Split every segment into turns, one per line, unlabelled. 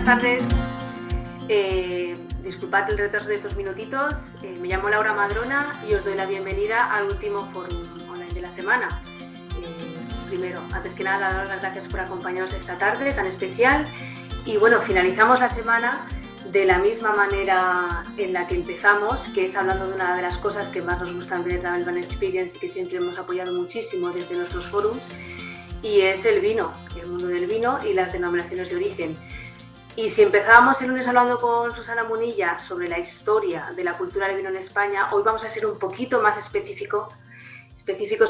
tardes. Disculpad el retraso de estos minutitos. Me llamo Laura Madrona y os doy la bienvenida al último foro online de la semana. Primero, antes que nada, daros las gracias por acompañarnos esta tarde tan especial. Y bueno, finalizamos la semana de la misma manera en la que empezamos, que es hablando de una de las cosas que más nos gustan de Travel Ban Experience y que siempre hemos apoyado muchísimo desde nuestros forums, y es el vino, el mundo del vino y las denominaciones de origen. Y si empezábamos el lunes hablando con Susana Munilla sobre la historia de la cultura del vino en España, hoy vamos a ser un poquito más específicos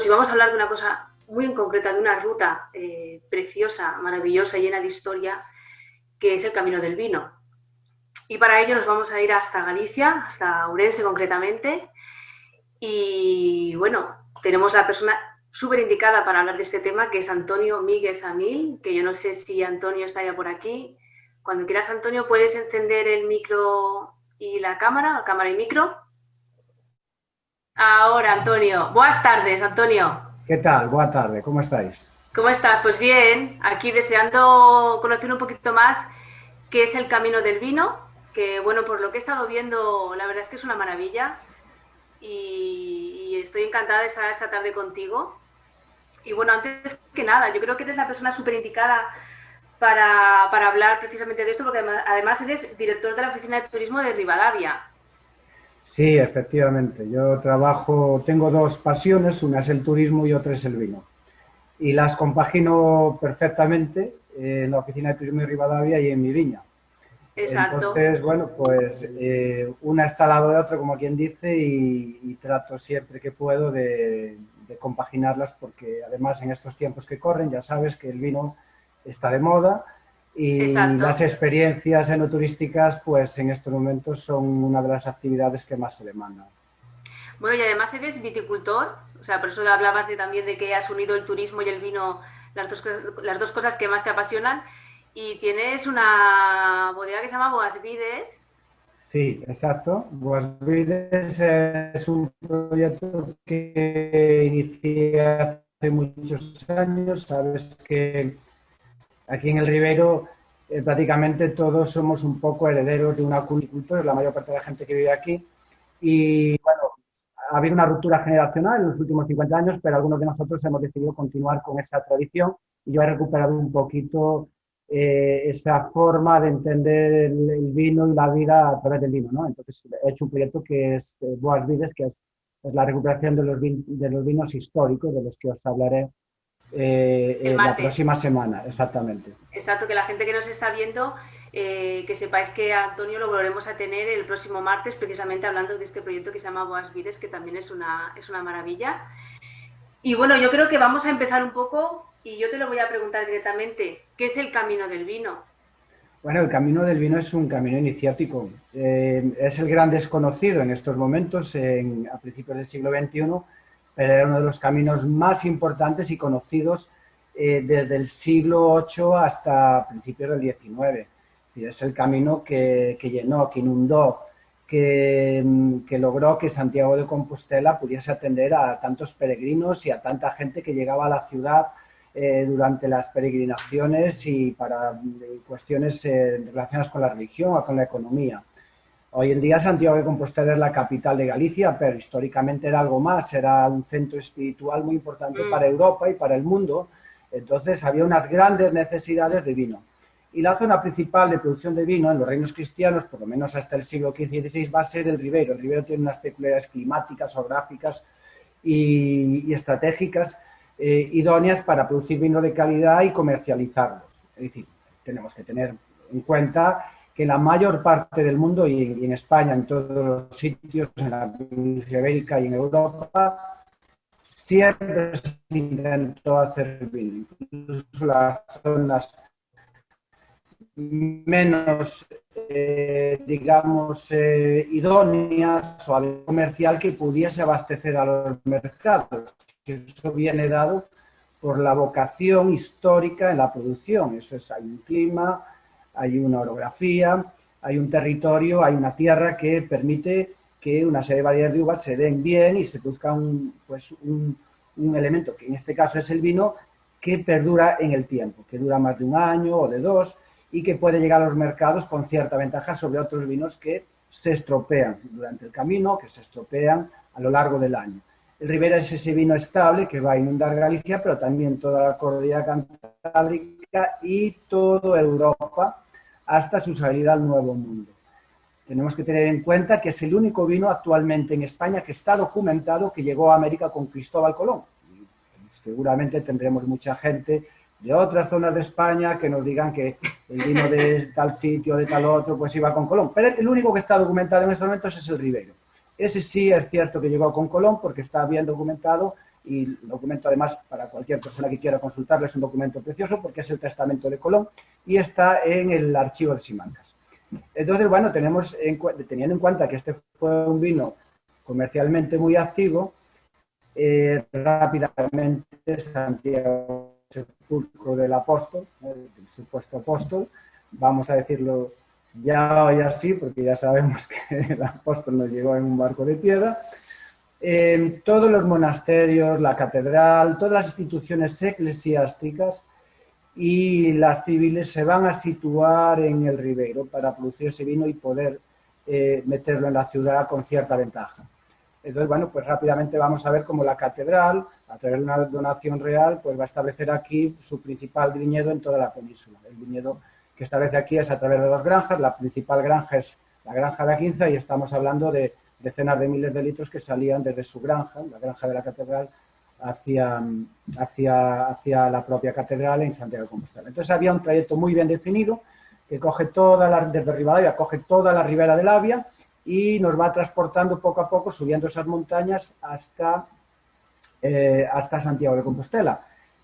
y vamos a hablar de una cosa muy en concreta, de una ruta preciosa, maravillosa, llena de historia, que es el Camino del Vino. Y para ello nos vamos a ir hasta Galicia, hasta Ourense concretamente, y bueno, tenemos la persona súper indicada para hablar de este tema, que es Antonio Míguez Amil, que yo no sé si Antonio está ya por aquí. Cuando quieras, Antonio, puedes encender el micro y la cámara y micro. Ahora, Antonio. Buenas tardes, Antonio.
¿Qué tal? Buenas tardes, ¿cómo estáis?
¿Cómo estás? Pues bien, aquí deseando conocer un poquito más qué es el Camino del Vino, que bueno, por lo que he estado viendo, la verdad es que es una maravilla y estoy encantada de estar esta tarde contigo. Y bueno, antes que nada, yo creo que eres la persona súper indicada para hablar precisamente de esto, porque además eres director de la Oficina de Turismo de Rivadavia.
Sí, efectivamente. Yo tengo dos pasiones, una es el turismo y otra es el vino. Y las compagino perfectamente en la Oficina de Turismo de Rivadavia y en mi viña.
Exacto.
Entonces, bueno, pues una está al lado de otra, como quien dice, y trato siempre que puedo de compaginarlas, porque además en estos tiempos que corren ya sabes que el vino está de moda y
Exacto.
las experiencias enoturísticas pues en estos momentos son una de las actividades que más se demandan.
Bueno, y además eres viticultor, o sea, por eso hablabas también de que has unido el turismo y el vino, las dos cosas que más te apasionan, y tienes una bodega que se llama Boasvides.
Sí, exacto. Boasvides es un proyecto que inicié hace muchos años. Sabes que aquí en el Ribero prácticamente todos somos un poco herederos de una cultura, la mayor parte de la gente que vive aquí. Y bueno, ha habido una ruptura generacional en los últimos 50 años, pero algunos de nosotros hemos decidido continuar con esa tradición y yo he recuperado un poquito esa forma de entender el vino y la vida a través del vino, ¿no? Entonces he hecho un proyecto que es Boas Vides, que es la recuperación de los vinos históricos, de los que os hablaré la próxima semana, exactamente.
Exacto, que la gente que nos está viendo, que sepáis que a Antonio lo volveremos a tener el próximo martes, precisamente hablando de este proyecto que se llama Boas Vides, que también es una maravilla. Y bueno, yo creo que vamos a empezar un poco, y yo te lo voy a preguntar directamente, ¿qué es el Camino del Vino?
Bueno, el Camino del Vino es un camino iniciático. Es el gran desconocido en estos momentos, a principios del siglo XXI, pero era uno de los caminos más importantes y conocidos desde el siglo VIII hasta principios del XIX. Es el camino que llenó, que inundó, que logró que Santiago de Compostela pudiese atender a tantos peregrinos y a tanta gente que llegaba a la ciudad durante las peregrinaciones y para cuestiones relacionadas con la religión o con la economía. Hoy en día Santiago de Compostela es la capital de Galicia, pero históricamente era algo más, era un centro espiritual muy importante para Europa y para el mundo. Entonces había unas grandes necesidades de vino. Y la zona principal de producción de vino en los reinos cristianos, por lo menos hasta el siglo XV y XVI, va a ser el Ribero. El Ribero tiene unas peculiaridades climáticas, geográficas y estratégicas idóneas para producir vino de calidad y comercializarlos. Es decir, tenemos que tener en cuenta que la mayor parte del mundo y en España, en todos los sitios, en la península ibérica y en Europa, siempre se intentó hacer vino. Incluso las zonas menos, digamos, idóneas o a comercial que pudiese abastecer a los mercados. Eso viene dado por la vocación histórica en la producción. Eso es, hay un clima, hay una orografía, hay un territorio, hay una tierra que permite que una serie de variedades de uvas se den bien y se produzca un elemento, que en este caso es el vino, que perdura en el tiempo, que dura más de un año o de dos, y que puede llegar a los mercados con cierta ventaja sobre otros vinos que se estropean durante el camino, que se estropean a lo largo del año. El Ribera es ese vino estable que va a inundar Galicia, pero también toda la cordillera cantábrica y toda Europa hasta su salida al Nuevo Mundo. Tenemos que tener en cuenta que es el único vino actualmente en España que está documentado que llegó a América con Cristóbal Colón. Y seguramente tendremos mucha gente de otras zonas de España que nos digan que el vino de tal sitio, de tal otro, pues iba con Colón. Pero el único que está documentado en estos momentos es el Ribeiro. Ese sí es cierto que llegó con Colón porque está bien documentado y el documento además para cualquier persona que quiera consultarlo es un documento precioso porque es el testamento de Colón y está en el archivo de Simancas. Entonces, bueno, teniendo en cuenta que este fue un vino comercialmente muy activo, rápidamente Santiago Sepulcro del apóstol, el supuesto apóstol, vamos a decirlo ya hoy así, porque ya sabemos que el apóstol nos llegó en un barco de piedra, todos los monasterios, la catedral, todas las instituciones eclesiásticas y las civiles se van a situar en el Ribeiro para producir ese vino y poder meterlo en la ciudad con cierta ventaja. Entonces, bueno, pues rápidamente vamos a ver cómo la catedral, a través de una donación real, pues va a establecer aquí su principal viñedo en toda la península. El viñedo que establece aquí es a través de 2 granjas, la principal granja es la granja de Aquinza y estamos hablando de decenas de miles de litros que salían desde su granja, la granja de la catedral, hacia la propia catedral en Santiago de Compostela. Entonces había un trayecto muy bien definido que coge desde Ribadavia, coge toda la ribera del Avia y nos va transportando poco a poco, subiendo esas montañas hasta Santiago de Compostela.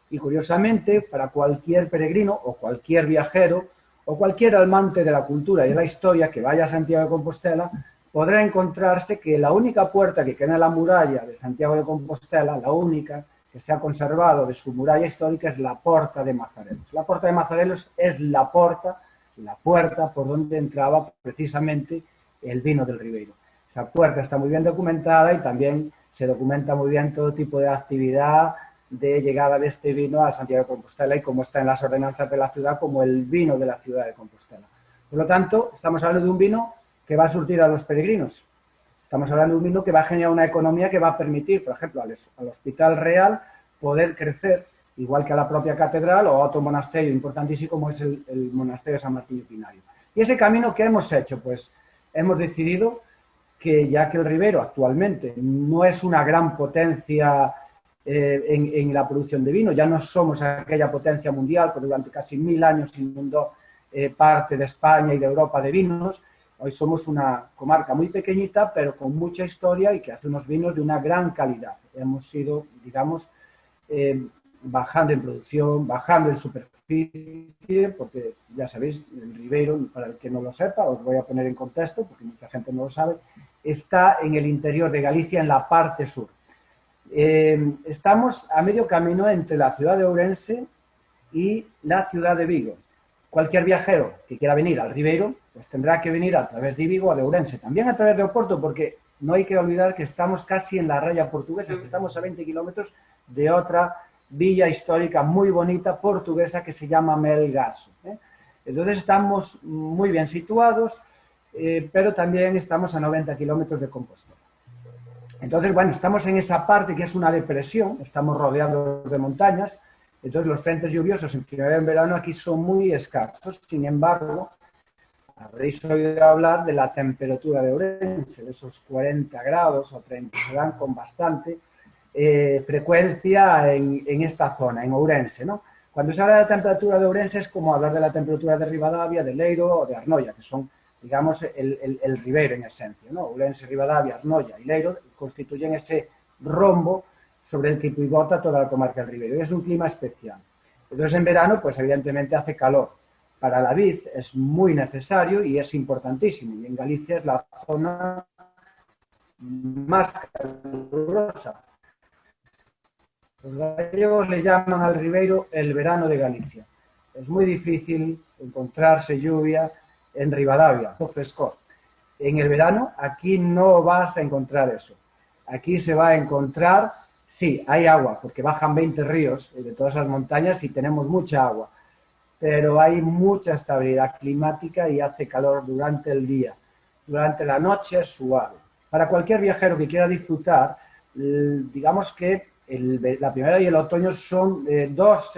Y curiosamente, para cualquier peregrino o cualquier viajero o cualquier amante de la cultura y de la historia que vaya a Santiago de Compostela, podrá encontrarse que la única puerta que queda en la muralla de Santiago de Compostela, la única que se ha conservado de su muralla histórica, es la Porta de Mazarelos. La Porta de Mazarelos es la puerta por donde entraba precisamente el vino del Ribeiro. Esa puerta está muy bien documentada y también se documenta muy bien todo tipo de actividad de llegada de este vino a Santiago de Compostela y cómo está en las ordenanzas de la ciudad como el vino de la ciudad de Compostela. Por lo tanto, estamos hablando de un vino que va a surtir a los peregrinos. Estamos hablando de un vino que va a generar una economía que va a permitir, por ejemplo, al Hospital Real poder crecer, igual que a la propia catedral o a otro monasterio importantísimo como es el monasterio de San Martín Pinario. Y ese camino que hemos hecho, pues hemos decidido que ya que el Ribeiro actualmente no es una gran potencia en la producción de vino, ya no somos aquella potencia mundial que durante casi 1000 años inundó parte de España y de Europa de vinos. Hoy somos una comarca muy pequeñita, pero con mucha historia y que hace unos vinos de una gran calidad. Hemos ido, digamos, bajando en producción, bajando en superficie, porque ya sabéis, el Ribeiro, para el que no lo sepa, os voy a poner en contexto, porque mucha gente no lo sabe, está en el interior de Galicia, en la parte sur. Estamos a medio camino entre la ciudad de Ourense y la ciudad de Vigo. Cualquier viajero que quiera venir al Ribeiro, pues tendrá que venir a través de Vigo o de Ourense, también a través de Oporto, porque no hay que olvidar que estamos casi en la raya portuguesa, que estamos a 20 kilómetros de otra villa histórica muy bonita portuguesa que se llama Melgaço. Entonces estamos muy bien situados, pero también estamos a 90 kilómetros de Compostela. Entonces, bueno, estamos en esa parte que es una depresión, estamos rodeados de montañas. Entonces, los frentes lluviosos en primavera y en verano aquí son muy escasos. Sin embargo, habréis oído hablar de la temperatura de Ourense, de esos 40 grados o 30, se dan con bastante frecuencia en esta zona, en Ourense, ¿no? Cuando se habla de la temperatura de Ourense es como hablar de la temperatura de Ribadavia, de Leiro o de Arnoia, que son, digamos, el Ribeiro en esencia, ¿no? Ourense, Ribadavia, Arnoia y Leiro constituyen ese rombo sobre el que pivota toda la comarca del Ribeiro. Y es un clima especial. Entonces, en verano, pues evidentemente hace calor. Para la vid es muy necesario y es importantísimo. Y en Galicia es la zona más calurosa. Los gallegos le llaman al Ribeiro el verano de Galicia. Es muy difícil encontrarse lluvia en Ribadavia, o frescor. En el verano aquí no vas a encontrar eso. Aquí se va a encontrar, sí, hay agua, porque bajan 20 ríos de todas esas montañas y tenemos mucha agua. pero hay mucha estabilidad climática y hace calor durante el día. Durante la noche es suave. Para cualquier viajero que quiera disfrutar, digamos que la primavera y el otoño son dos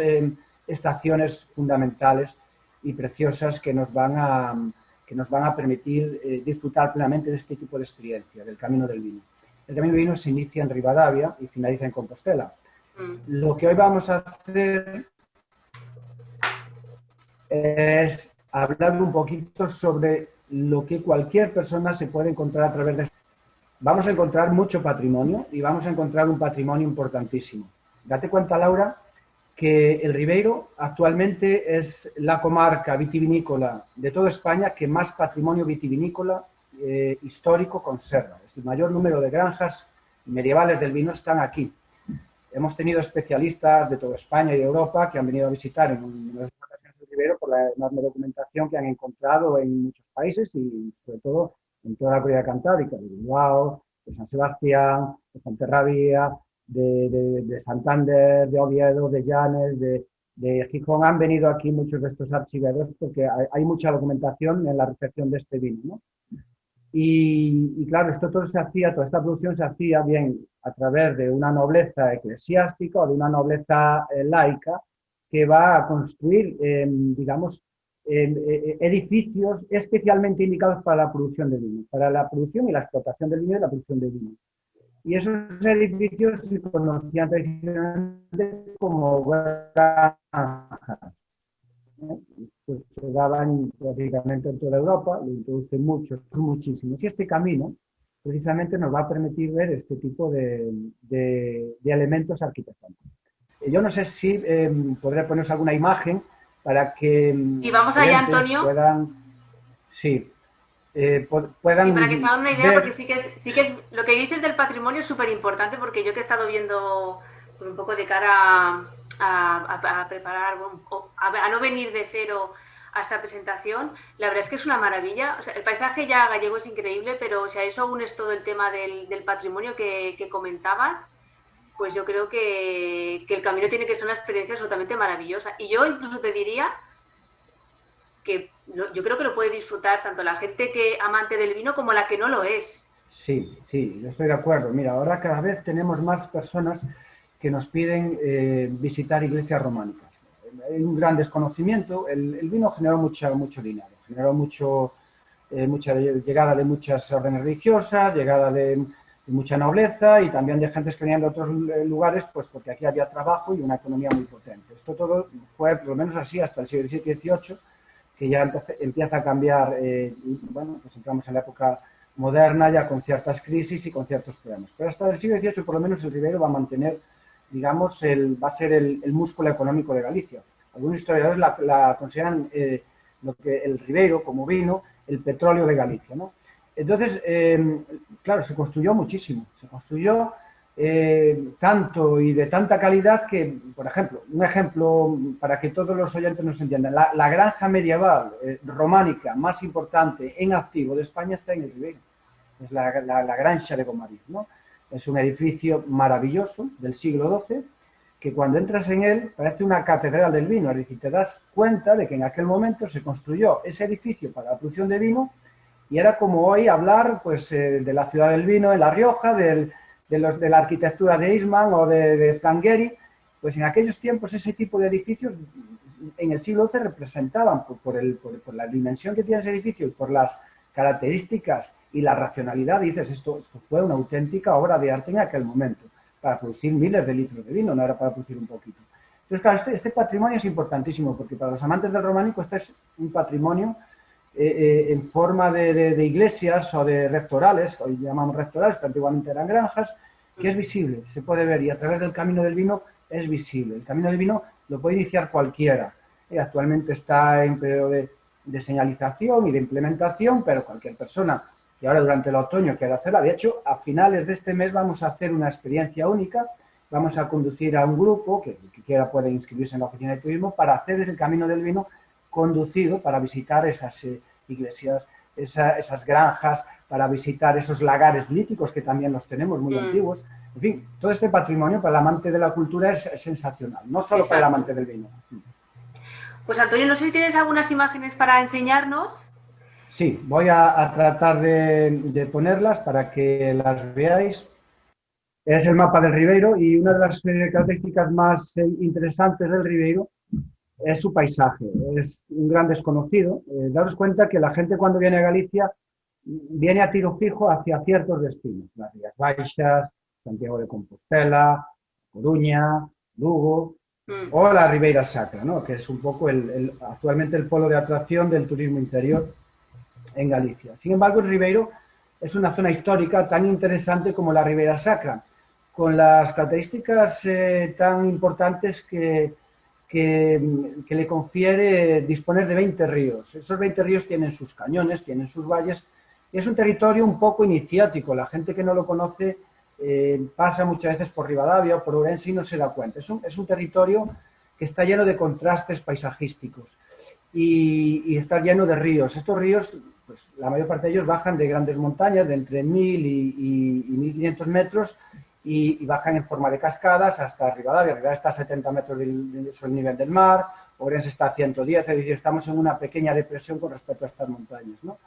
estaciones fundamentales y preciosas que nos van a permitir disfrutar plenamente de este tipo de experiencia, del Camino del Vino. El Camino del Vino se inicia en Rivadavia y finaliza en Compostela. Lo que hoy vamos a hacer es hablar un poquito sobre lo que cualquier persona se puede encontrar a través de esto. Vamos a encontrar mucho patrimonio y vamos a encontrar un patrimonio importantísimo. Date cuenta, Laura, que el Ribeiro actualmente es la comarca vitivinícola de toda España que más patrimonio vitivinícola histórico conserva. Es el mayor número de granjas medievales del vino están aquí. Hemos tenido especialistas de toda España y Europa que han venido a visitar en nuestras ocasiones el Ribeiro por la enorme documentación que han encontrado en muchos países y sobre todo en toda la Comunidad Cantábrica, de Bilbao, de San Sebastián, de Ponferrabía, de Santander, de Oviedo, de Llanes, de Gijón. Han venido aquí muchos de estos archiveros porque hay mucha documentación en la recepción de este vino, ¿no? Y claro, esto todo se hacía, toda esta producción se hacía bien a través de una nobleza eclesiástica o de una nobleza laica que va a construir, digamos, edificios especialmente indicados para la producción de vino, para la producción y la explotación del vino y la producción de vino. Y esos edificios se conocían tradicionalmente como granjas. Pues se daban prácticamente en toda Europa, lo introducen muchos, muchísimos. Y este camino precisamente nos va a permitir ver este tipo de elementos arquitectónicos. Yo no sé si podré poneros alguna imagen para que
y vamos allá, Antonio.
puedan
sí, para que se hagan una idea, ver. Porque sí que es lo que dices del patrimonio es súper importante, porque yo que he estado viendo un poco de cara a preparar, a no venir de cero a esta presentación, la verdad es que es una maravilla. O sea, el paisaje ya gallego es increíble, pero o sea, eso aún es todo el tema del patrimonio que comentabas, pues yo creo que el camino tiene que ser una experiencia absolutamente maravillosa. Y yo incluso te diría que yo creo que lo puede disfrutar tanto la gente que amante del vino como la que no lo es.
Sí, sí, yo estoy de acuerdo. Mira, ahora cada vez tenemos más personas que nos piden visitar iglesias románicas. Hay un gran desconocimiento. El vino generó mucho dinero, generó mucha llegada de muchas órdenes religiosas, llegada de mucha nobleza y también de gentes que venían de otros lugares, pues porque aquí había trabajo y una economía muy potente. Esto todo fue por lo menos así hasta el siglo XVII y XVIII, que ya empieza a cambiar, y bueno, pues entramos en la época moderna ya con ciertas crisis y con ciertos problemas. Pero hasta el siglo XVIII por lo menos el Ribeiro va a mantener, digamos, va a ser el músculo económico de Galicia. Algunos historiadores la consideran lo que el Ribeiro como vino, el petróleo de Galicia, ¿no? Entonces, claro, se construyó muchísimo, se construyó tanto y de tanta calidad que, por ejemplo, un ejemplo para que todos los oyentes nos entiendan, la granja medieval románica más importante en activo de España está en el Ribeiro, es la Granja de Gomariz, ¿no? Es un edificio maravilloso del siglo XII que cuando entras en él parece una catedral del vino, es decir, te das cuenta de que en aquel momento se construyó ese edificio para la producción de vino y era como hoy hablar pues, de la ciudad del vino en La Rioja, de la arquitectura de Eastman o de Zangari. Pues en aquellos tiempos ese tipo de edificios en el siglo XII representaban por la dimensión que tiene ese edificio y por las características y la racionalidad, dices, esto fue una auténtica obra de arte en aquel momento, para producir miles de litros de vino, no era para producir un poquito. Entonces, claro, este patrimonio es importantísimo, porque para los amantes del románico este es un patrimonio en forma de iglesias o de rectorales, hoy llamamos rectorales, pero antiguamente eran granjas, que es visible, se puede ver, y a través del Camino del Vino es visible. El Camino del Vino lo puede iniciar cualquiera, actualmente está en periodo de señalización y de implementación, pero cualquier persona que ahora durante el otoño quiera hacerla, de hecho, a finales de este mes vamos a hacer una experiencia única, vamos a conducir a un grupo, que quiera puede inscribirse en la oficina de turismo, para hacer el Camino del Vino conducido para visitar esas iglesias, esas granjas, para visitar esos lagares líticos que también los tenemos muy antiguos. En fin, todo este patrimonio para el amante de la cultura es sensacional, no solo para el amante del vino.
Pues Antonio, no sé si tienes algunas imágenes para enseñarnos.
Sí, voy a tratar de ponerlas para que las veáis. Es el mapa del Ribeiro y una de las características más interesantes del Ribeiro es su paisaje. Es un gran desconocido. Daros cuenta que la gente cuando viene a Galicia viene a tiro fijo hacia ciertos destinos. Las Rías Baixas, Santiago de Compostela, Coruña, Lugo o la Ribeira Sacra, ¿no? Que es un poco actualmente el polo de atracción del turismo interior en Galicia. Sin embargo, el Ribeiro es una zona histórica tan interesante como la Ribeira Sacra, con las características tan importantes que le confiere disponer de 20 ríos. Esos 20 ríos tienen sus cañones, tienen sus valles, y es un territorio un poco iniciático. La gente que no lo conoce pasa muchas veces por Ribadavia o por Ourense y no se da cuenta. Es un territorio que está lleno de contrastes paisajísticos y está lleno de ríos. Estos ríos, pues la mayor parte de ellos bajan de grandes montañas, de entre 1000 y 1500 metros, y bajan en forma de cascadas hasta Ribadavia. Ribadavia está a 70 metros sobre el nivel del mar, Ourense está a 110, es decir, estamos en una pequeña depresión con respecto a estas montañas, ¿no?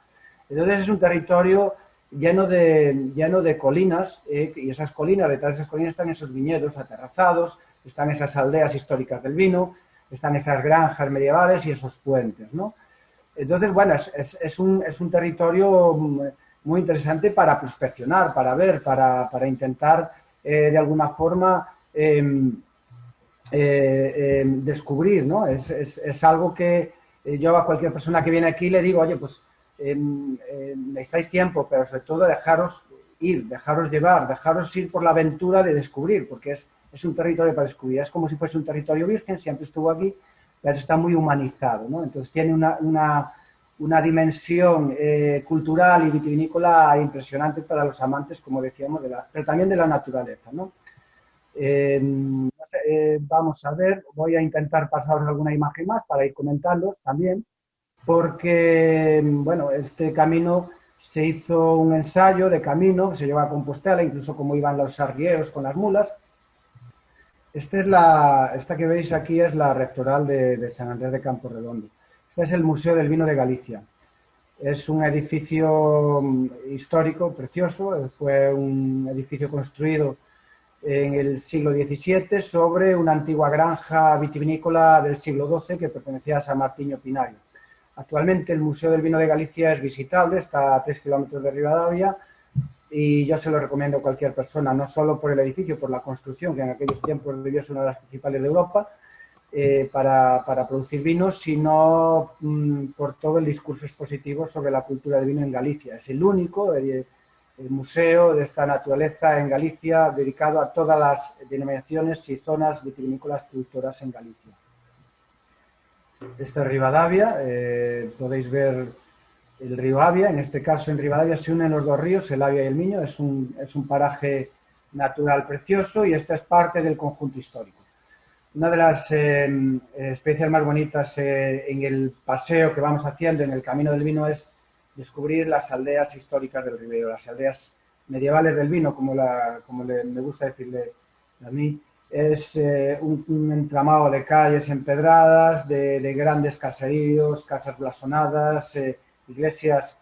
Entonces es un territorio lleno de colinas, y esas colinas, detrás de esas colinas están esos viñedos aterrazados, están esas aldeas históricas del vino, están esas granjas medievales y esos puentes, ¿no? Entonces, bueno, es un territorio muy interesante para prospeccionar, para ver, para intentar de alguna forma descubrir, ¿no? Es algo que yo a cualquier persona que viene aquí le digo, oye, pues necesitáis tiempo, pero sobre todo dejaros ir, dejaros llevar, dejaros ir por la aventura de descubrir, porque es un territorio para descubrir. Es como si fuese un territorio virgen, siempre estuvo aquí, pero está muy humanizado, ¿no? Entonces tiene una dimensión cultural y vitivinícola impresionante para los amantes, como decíamos, pero también de la naturaleza, ¿no? No sé, vamos a ver, voy a intentar pasaros alguna imagen más para ir comentándoos también, porque, bueno, este camino se hizo un ensayo de camino, se llevó a Compostela, incluso cómo iban los arrieros con las mulas. Esta que veis aquí es la rectoral de San Andrés de Camporredondo. Este es el Museo del Vino de Galicia. Es un edificio histórico, precioso. Fue un edificio construido en el siglo XVII sobre una antigua granja vitivinícola del siglo XII que pertenecía a San Martiño Pinario. Actualmente el Museo del Vino de Galicia es visitable, está a 3 kilómetros de Ribadavia, y yo se lo recomiendo a cualquier persona, no solo por el edificio, por la construcción, que en aquellos tiempos debió ser una de las principales de Europa, para producir vinos, sino por todo el discurso expositivo sobre la cultura del vino en Galicia. Es el único el museo de esta naturaleza en Galicia dedicado a todas las denominaciones y zonas vitivinícolas productoras en Galicia. Esta es Ribadavia, podéis ver el río Avia. En este caso en Ribadavia se unen los dos ríos, el Avia y el Miño. Es un paraje natural precioso y esta es parte del conjunto histórico. Una de las experiencias más bonitas en el paseo que vamos haciendo en el Camino del Vino es descubrir las aldeas históricas del Ribeiro, las aldeas medievales del vino, como me gusta decirle a mí. Es un entramado de calles empedradas, de grandes caseríos, casas blasonadas, iglesias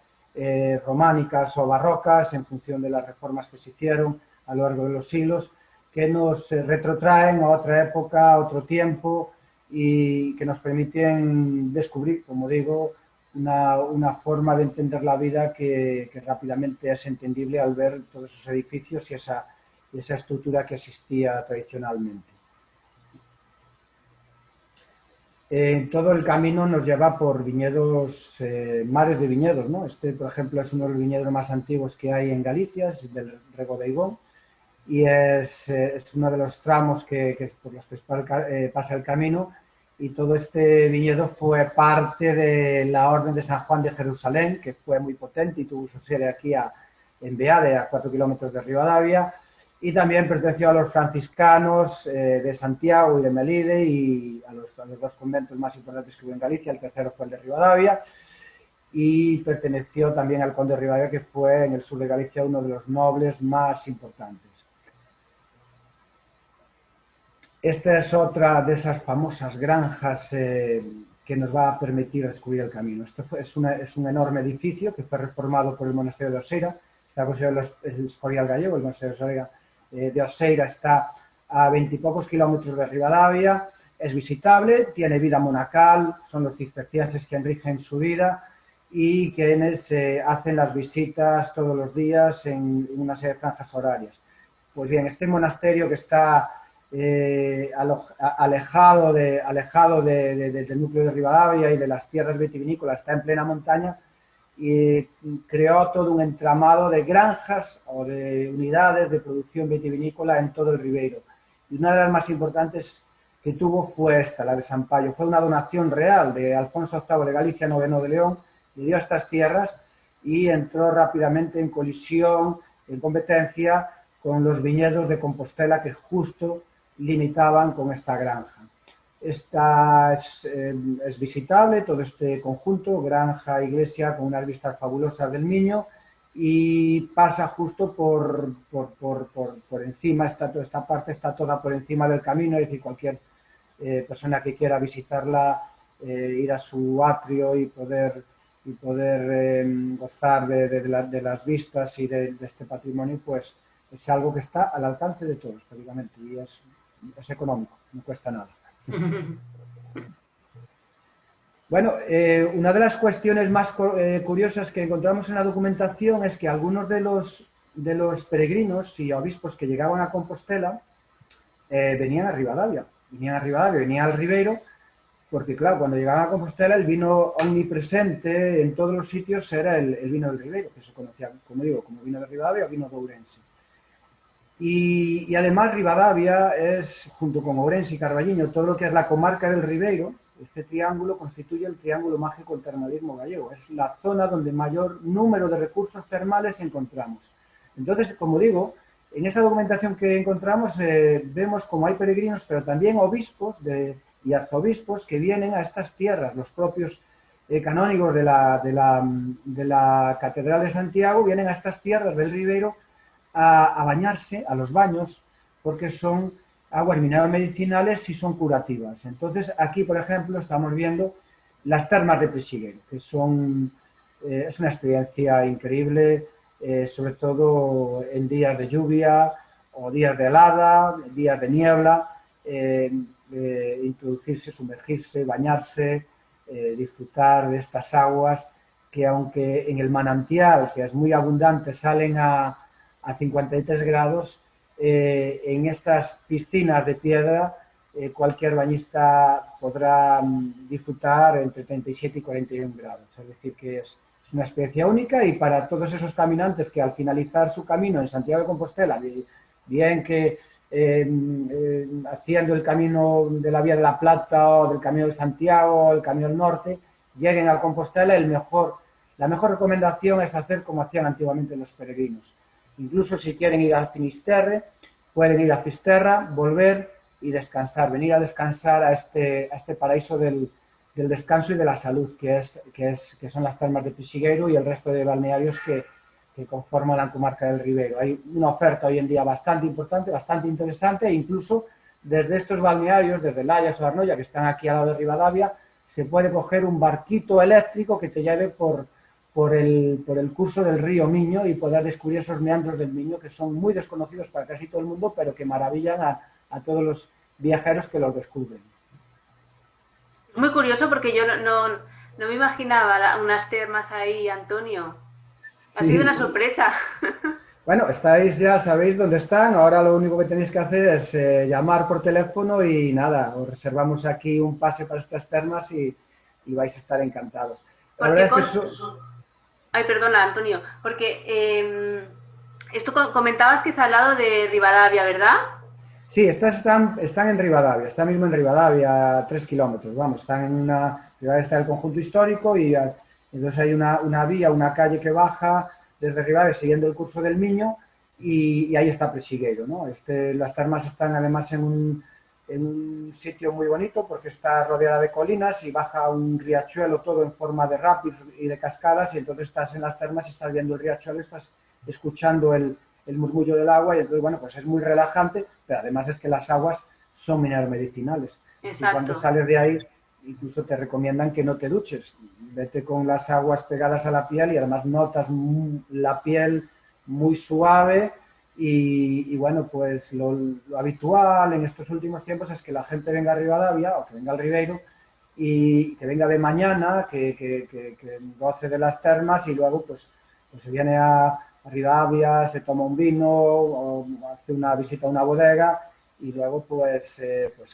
románicas o barrocas en función de las reformas que se hicieron a lo largo de los siglos, que nos retrotraen a otra época, a otro tiempo, y que nos permiten descubrir, como digo, una forma de entender la vida que rápidamente es entendible al ver todos esos edificios y esa estructura que existía tradicionalmente. Todo el camino nos lleva por viñedos, mares de viñedos, ¿no? Este, por ejemplo, es uno de los viñedos más antiguos que hay en Galicia, es del Rego de Igón, y es uno de los tramos por los que pasa el camino, y todo este viñedo fue parte de la Orden de San Juan de Jerusalén, que fue muy potente y tuvo su sede aquí en Beade, a 4 kilómetros de Ribadavia, y también perteneció a los franciscanos de Santiago y de Melide, y a los dos conventos más importantes que hubo en Galicia. El tercero fue el de Ribadavia, y perteneció también al conde de Ribadavia, que fue en el sur de Galicia uno de los nobles más importantes. Esta es otra de esas famosas granjas que nos va a permitir descubrir el camino. Es un enorme edificio que fue reformado por el monasterio de Oseira, está considerado el Escorial gallego, el monasterio de Oseira está a 20 y pocos kilómetros de Ribadavia, es visitable, tiene vida monacal, son los cistercienses quienes rigen su vida y quienes hacen las visitas todos los días en una serie de franjas horarias. Pues bien, este monasterio que está alejado del núcleo de Ribadavia y de las tierras vitivinícolas, está en plena montaña y creó todo un entramado de granjas o de unidades de producción vitivinícola en todo el Ribeiro. Y una de las más importantes que tuvo fue esta, la de Sampaio. Fue una donación real de Alfonso VIII de Galicia, IX de León, le dio a estas tierras y entró rápidamente en colisión, en competencia con los viñedos de Compostela que justo limitaban con esta granja. Esta es visitable, todo este conjunto, granja, iglesia, con unas vistas fabulosas del Miño, y pasa justo por encima, toda esta parte está toda por encima del camino, es decir, cualquier persona que quiera visitarla, ir a su atrio y poder gozar de las vistas y de este patrimonio, pues es algo que está al alcance de todos, prácticamente, y es económico, no cuesta nada. Bueno, una de las cuestiones más curiosas que encontramos en la documentación es que algunos de los peregrinos y obispos que llegaban a Compostela venían a Ribadavia, venían al Ribeiro, porque claro, cuando llegaban a Compostela el vino omnipresente en todos los sitios era el vino del Ribeiro, que se conocía, como digo, como vino de Ribadavia o vino de Ourense. Y además Ribadavia es, junto con Ourense y Carballiño, todo lo que es la comarca del Ribeiro, este triángulo constituye el triángulo mágico del termalismo gallego. Es la zona donde mayor número de recursos termales encontramos. Entonces, como digo, en esa documentación que encontramos vemos como hay peregrinos, pero también obispos y arzobispos que vienen a estas tierras. Los propios canónigos de la Catedral de Santiago vienen a estas tierras del Ribeiro a bañarse, a los baños, porque son aguas minerales medicinales y son curativas. Entonces, aquí, por ejemplo, estamos viendo las termas de Presigueiro, que es una experiencia increíble, sobre todo en días de lluvia o días de helada, días de niebla, introducirse, sumergirse, bañarse, disfrutar de estas aguas que, aunque en el manantial, que es muy abundante, salen a 53 grados, en estas piscinas de piedra cualquier bañista podrá disfrutar entre 37 y 41 grados. Es decir, que es una experiencia única, y para todos esos caminantes que al finalizar su camino en Santiago de Compostela, bien que haciendo el camino de la Vía de la Plata o del Camino de Santiago o el Camino del Norte, lleguen a Compostela, la mejor recomendación es hacer como hacían antiguamente los peregrinos. Incluso si quieren ir al Finisterre, pueden ir a Fisterra, volver y descansar, venir a descansar a este paraíso del descanso y de la salud, que son las termas de Presigueiro y el resto de balnearios que conforman la comarca del Ribeiro. Hay una oferta hoy en día bastante importante, bastante interesante, e incluso desde estos balnearios, desde Layas o Arnoia, que están aquí al lado de Ribadavia, se puede coger un barquito eléctrico que te lleve por el curso del río Miño y poder descubrir esos meandros del Miño que son muy desconocidos para casi todo el mundo, pero que maravillan a todos los viajeros que los descubren.
Muy curioso, porque yo no me imaginaba unas termas ahí, Antonio. Ha sido una sorpresa.
Bueno, ya sabéis dónde están. Ahora lo único que tenéis que hacer es llamar por teléfono y nada, os reservamos aquí un pase para estas termas y vais a estar encantados. La verdad es que
Ay, perdona, Antonio, porque esto comentabas que es al lado de Ribadavia, ¿verdad?
Sí, están en Ribadavia, está mismo en Ribadavia, a 3 kilómetros, vamos, Ribadavia está el conjunto histórico y entonces hay una vía, una calle que baja desde Ribadavia siguiendo el curso del Miño y ahí está Presigueiro, ¿no? Las termas están además en un sitio muy bonito porque está rodeada de colinas y baja un riachuelo todo en forma de rápidos y de cascadas, y entonces estás en las termas y estás viendo el riachuelo, estás escuchando el murmullo del agua, y entonces, bueno, pues es muy relajante, pero además es que las aguas son minerales medicinales.
Exacto.
Y cuando sales de ahí incluso te recomiendan que no te duches. Vete con las aguas pegadas a la piel y además notas la piel muy suave y bueno, pues lo habitual en estos últimos tiempos es que la gente venga a Ribadavia o que venga al Ribeiro y que venga de mañana, que goce de las termas y luego pues se viene a Ribadavia, se toma un vino o hace una visita a una bodega y luego pues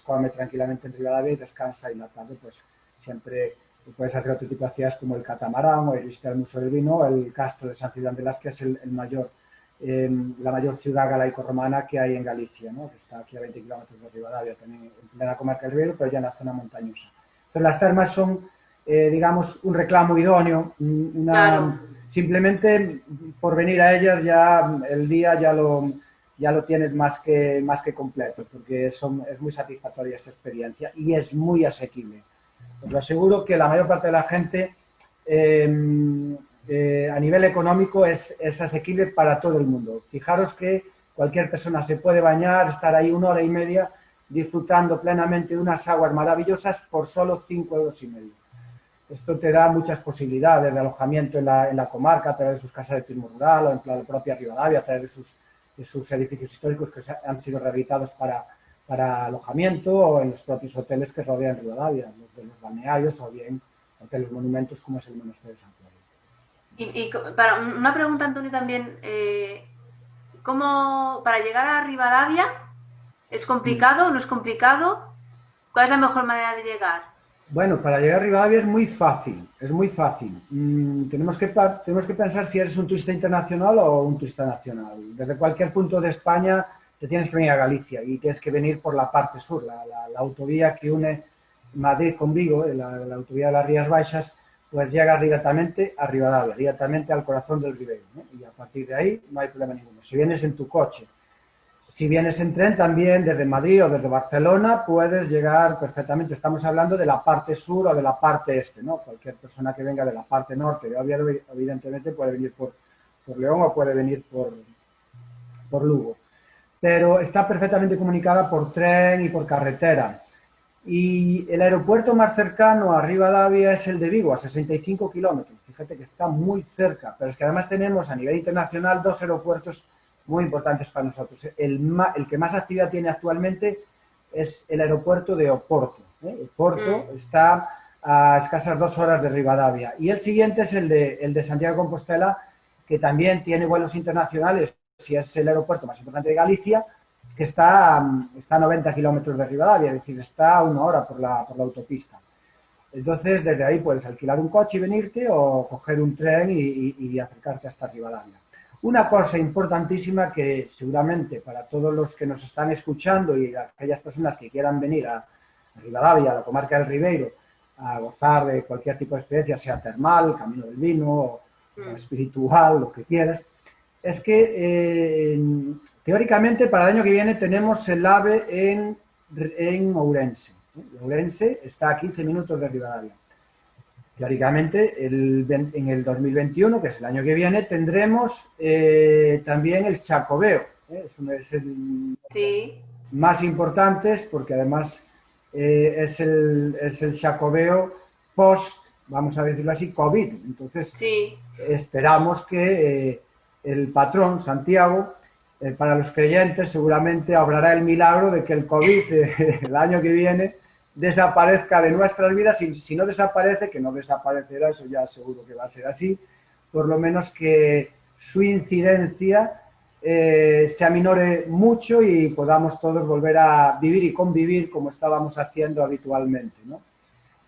come tranquilamente en Ribadavia y descansa y la tarde pues siempre puedes hacer otro tipo de actividades como el catamarán o ir a visitar el Museo del Vino o el Castro de San Ciudad de las que es la mayor ciudad galaico-romana que hay en Galicia, ¿no? Que está aquí a 20 kilómetros de Ribadavia, también en plena comarca del Ribeiro, pero ya en la zona montañosa. Entonces las termas son, digamos, un reclamo idóneo,
Claro.
simplemente por venir a ellas ya el día ya lo tienes más que completo, porque es muy satisfactoria esta experiencia y es muy asequible. Os lo aseguro que la mayor parte de la gente a nivel económico es asequible para todo el mundo. Fijaros que cualquier persona se puede bañar, estar ahí 1 hora y media disfrutando plenamente de unas aguas maravillosas por solo 5,5 €. Esto te da muchas posibilidades de alojamiento en la comarca, a través de sus casas de turismo rural o en la propia Ribadavia, a través de sus edificios históricos que han sido rehabilitados para alojamiento o en los propios hoteles que rodean Ribadavia, los de los balnearios o bien hoteles monumentos como es el Monasterio de San Pedro.
Y para una pregunta, Antonio, también, ¿cómo para llegar a Ribadavia es complicado o no es complicado? ¿Cuál es la mejor manera de llegar?
Bueno, para llegar a Ribadavia es muy fácil, es muy fácil. Tenemos que pensar si eres un turista internacional o un turista nacional. Desde cualquier punto de España te tienes que venir a Galicia y tienes que venir por la parte sur, la autovía que une Madrid con Vigo, la autovía de las Rías Baixas, pues llega directamente a Ribadavia, directamente al corazón del Ribeiro, ¿no? Y a partir de ahí no hay problema ninguno. Si vienes en tu coche, si vienes en tren también desde Madrid o desde Barcelona puedes llegar perfectamente. Estamos hablando de la parte sur o de la parte este, ¿no? Cualquier persona que venga de la parte norte de Oviedo evidentemente puede venir por León o puede venir por Lugo. Pero está perfectamente comunicada por tren y por carretera. Y el aeropuerto más cercano a Ribadavia es el de Vigo, a 65 kilómetros. Fíjate que está muy cerca, pero es que además tenemos a nivel internacional 2 aeropuertos muy importantes para nosotros. El que más actividad tiene actualmente es el aeropuerto de Oporto. Oporto está a escasas 2 horas de Ribadavia. Y el siguiente es el de Santiago de Compostela, que también tiene vuelos internacionales, si es el aeropuerto más importante de Galicia, que está a 90 kilómetros de Ribadavia, es decir, está a 1 hora por la autopista. Entonces, desde ahí puedes alquilar un coche y venirte o coger un tren y acercarte hasta Ribadavia. Una cosa importantísima que seguramente para todos los que nos están escuchando y aquellas personas que quieran venir a Ribadavia, a la comarca del Ribeiro, a gozar de cualquier tipo de experiencia, sea termal, camino del vino, o espiritual, lo que quieras, es que teóricamente para el año que viene tenemos el AVE en Ourense. Ourense está a 15 minutos de Ribadavia. Teóricamente, en el 2021, que es el año que viene, tendremos también el Xacobeo. Es el más importante porque además es el Xacobeo post, vamos a decirlo así, COVID. Entonces, esperamos que el patrón, Santiago, para los creyentes seguramente obrará el milagro de que el COVID el año que viene desaparezca de nuestras vidas y si no desaparece, que no desaparecerá, eso ya seguro que va a ser así, por lo menos que su incidencia se aminore mucho y podamos todos volver a vivir y convivir como estábamos haciendo habitualmente, ¿no?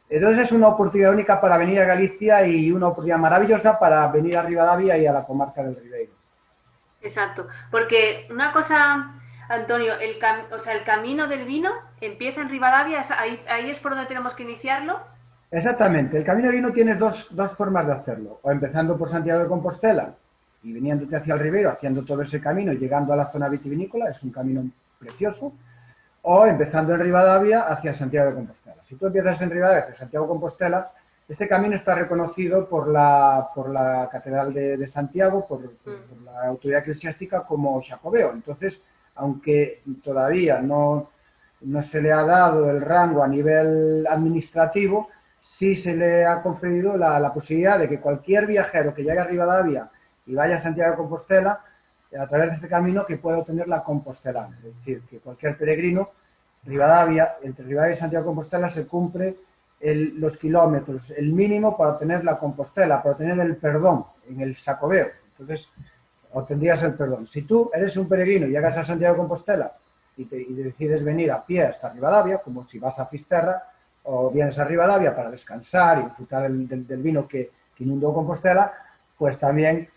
Entonces es una oportunidad única para venir a Galicia y una oportunidad maravillosa para venir a Ribadavia y a la comarca del Ribeiro.
Exacto, porque una cosa, Antonio, el camino del vino empieza en Ribadavia, ahí es por donde tenemos que iniciarlo.
Exactamente, el camino del vino tienes dos formas de hacerlo, o empezando por Santiago de Compostela y viniéndote hacia el Ribeiro, haciendo todo ese camino y llegando a la zona vitivinícola, es un camino precioso, o empezando en Ribadavia hacia Santiago de Compostela. Si tú empiezas en Ribadavia hacia Santiago de Compostela, este camino está reconocido por la Catedral de Santiago, por la autoridad eclesiástica como Xacobeo. Entonces, aunque todavía no no se le ha dado el rango a nivel administrativo, sí se le ha conferido la posibilidad de que cualquier viajero que llegue a Rivadavia y vaya a Santiago de Compostela, a través de este camino, que pueda obtener la compostelana. Es decir, que cualquier peregrino, Rivadavia, entre Rivadavia y Santiago de Compostela se cumple los kilómetros, el mínimo para obtener la compostela, para obtener el perdón en el Xacobeo. Entonces, obtendrías el perdón. Si tú eres un peregrino y llegas a Santiago de Compostela y decides venir a pie hasta Rivadavia, como si vas a Fisterra, o vienes a Rivadavia para descansar y disfrutar del vino que inundó Compostela, pues también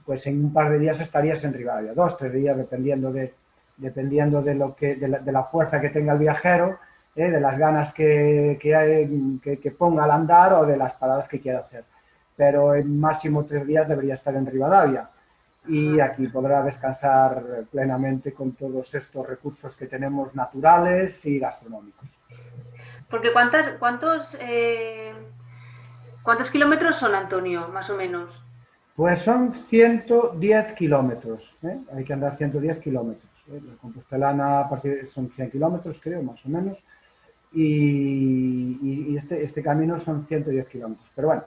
pues en un par de días estarías en Rivadavia, 2, 3 días, dependiendo de la fuerza que tenga el viajero, de las ganas que ponga al andar o de las paradas que quiera hacer. Pero en máximo 3 días debería estar en Rivadavia y aquí podrá descansar plenamente con todos estos recursos que tenemos naturales y gastronómicos.
Porque ¿cuántos kilómetros son, Antonio, más o menos?
Pues son 110 kilómetros, hay que andar 110 kilómetros. La compostelana a partir son 100 kilómetros, creo, más o menos, y este camino son 110 kilómetros. Pero bueno,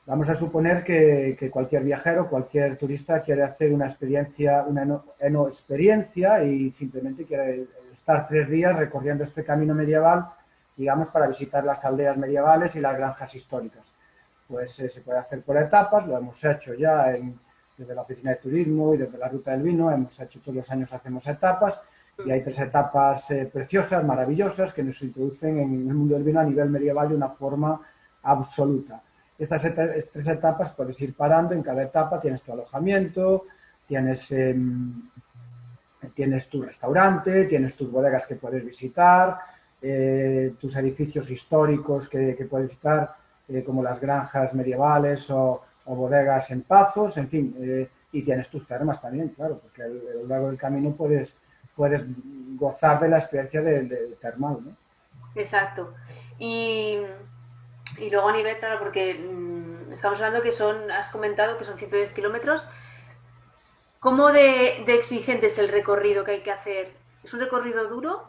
vamos a suponer que cualquier viajero, cualquier turista quiere hacer una experiencia, una enoexperiencia y simplemente quiere estar 3 días recorriendo este camino medieval, digamos, para visitar las aldeas medievales y las granjas históricas. Pues se puede hacer por etapas, lo hemos hecho ya desde la oficina de turismo y desde la ruta del vino, hemos hecho todos los años, hacemos etapas y hay 3 etapas preciosas, maravillosas, que nos introducen en el mundo del vino a nivel medieval de una forma absoluta. Estas 3 etapas puedes ir parando, en cada etapa tienes tu alojamiento, tienes tu restaurante, tienes tus bodegas que puedes visitar, tus edificios históricos que puedes visitar, como las granjas medievales o bodegas en Pazos, en fin, y tienes tus termas también, claro, porque a lo largo del camino puedes gozar de la experiencia de termal, ¿no?
Exacto. Y luego a nivel, claro, porque estamos hablando has comentado que son 110 kilómetros. ¿Cómo de exigente es el recorrido que hay que hacer? ¿Es un recorrido duro?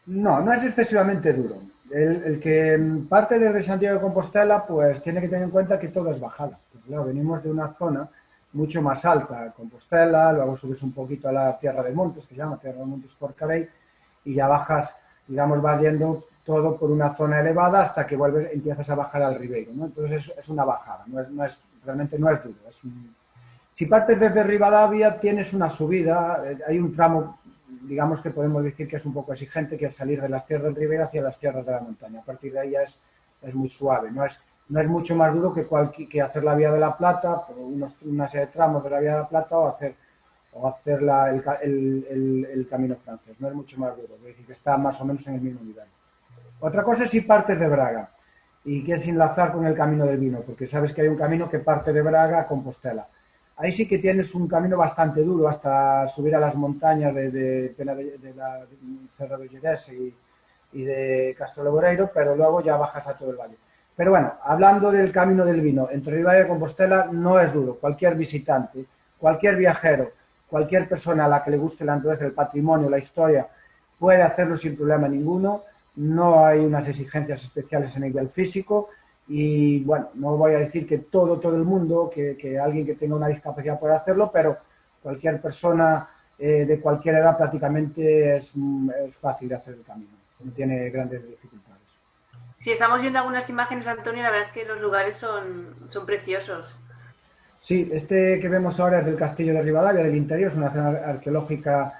No, no es excesivamente duro. El que parte desde Santiago de Compostela, pues tiene que tener en cuenta que todo es bajada. Porque, claro, venimos de una zona mucho más alta, Compostela, luego subes un poquito a la Tierra de Montes, que se llama Tierra de Montes por Cabell, y ya bajas, digamos, vas yendo todo por una zona elevada hasta que empiezas a bajar al Ribeiro, ¿no? Entonces es una bajada, realmente no es duro. Si partes desde Rivadavia tienes una subida, hay un tramo, digamos que podemos decir que es un poco exigente, que es salir de las tierras del Ribeiro hacia las tierras de la montaña. A partir de ahí ya es muy suave, no es mucho más duro que hacer la Vía de la Plata, una serie de tramos de la Vía de la Plata o hacer el Camino Francés. No es mucho más duro, es decir, que está más o menos en el mismo nivel. Otra cosa es si partes de Braga y quieres enlazar con el Camino del Vino, porque sabes que hay un camino que parte de Braga a Compostela. Ahí sí que tienes un camino bastante duro hasta subir a las montañas de la Serra de Lledés y de Castro Laboreiro, pero luego ya bajas a todo el valle. Pero bueno, hablando del Camino del Vino, entre Ribadavia y Compostela no es duro. Cualquier visitante, cualquier viajero, cualquier persona a la que le guste la naturaleza, el patrimonio, la historia, puede hacerlo sin problema ninguno. No hay unas exigencias especiales en nivel físico. Y bueno, no voy a decir que todo el mundo, que alguien que tenga una discapacidad puede hacerlo, pero cualquier persona de cualquier edad prácticamente es fácil de hacer el camino, no tiene grandes dificultades.
Si estamos viendo algunas imágenes, Antonio, la verdad es que los lugares son preciosos.
Sí, este que vemos ahora es del Castillo de Rivadavia, del interior, es una zona arqueológica